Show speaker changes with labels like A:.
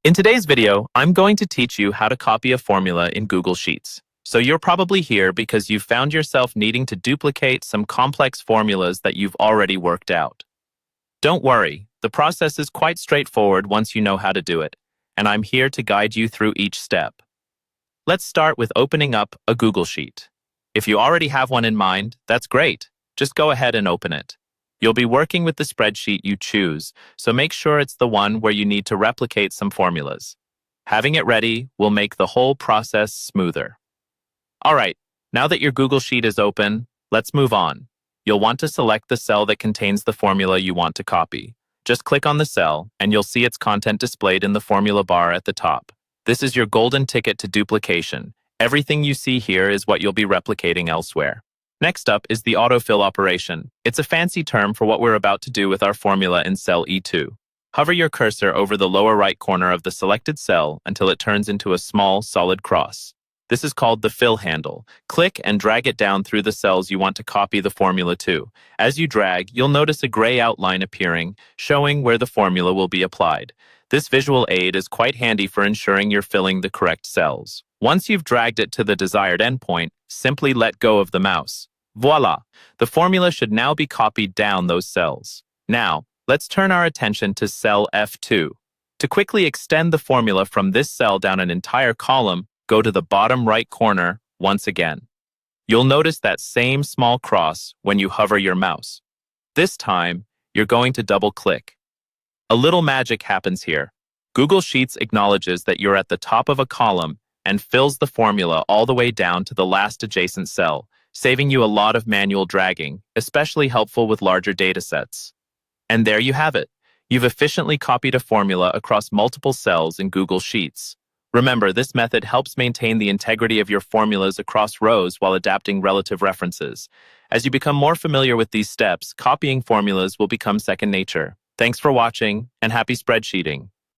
A: In today's video, I'm going to teach you how to copy a formula in Google Sheets. So you're probably here because you've found yourself needing to duplicate some complex formulas that you've already worked out. Don't worry, the process is quite straightforward once you know how to do it, and I'm here to guide you through each step. Let's start with opening up a Google Sheet. If you already have one in mind, that's great. Just go ahead and open it. You'll be working with the spreadsheet you choose, so make sure it's the one where you need to replicate some formulas. Having it ready will make the whole process smoother. All right, now that your Google Sheet is open, let's move on. You'll want to select the cell that contains the formula you want to copy. Just click on the cell, and you'll see its content displayed in the formula bar at the top. This is your golden ticket to duplication. Everything you see here is what you'll be replicating elsewhere. Next up is the autofill operation. It's a fancy term for what we're about to do with our formula in cell E2. Hover your cursor over the lower right corner of the selected cell until it turns into a small, solid cross. This is called the fill handle. Click and drag it down through the cells you want to copy the formula to. As you drag, you'll notice a gray outline appearing, showing where the formula will be applied. This visual aid is quite handy for ensuring you're filling the correct cells. Once you've dragged it to the desired endpoint, simply let go of the mouse. Voila! The formula should now be copied down those cells. Now, let's turn our attention to cell F2. To quickly extend the formula from this cell down an entire column, go to the bottom right corner once again. You'll notice that same small cross when you hover your mouse. This time, you're going to double-click. A little magic happens here. Google Sheets acknowledges that you're at the top of a column and fills the formula all the way down to the last adjacent cell, saving you a lot of manual dragging, especially helpful with larger datasets. And there you have it. You've efficiently copied a formula across multiple cells in Google Sheets. Remember, this method helps maintain the integrity of your formulas across rows while adapting relative references. As you become more familiar with these steps, copying formulas will become second nature. Thanks for watching, and happy spreadsheeting.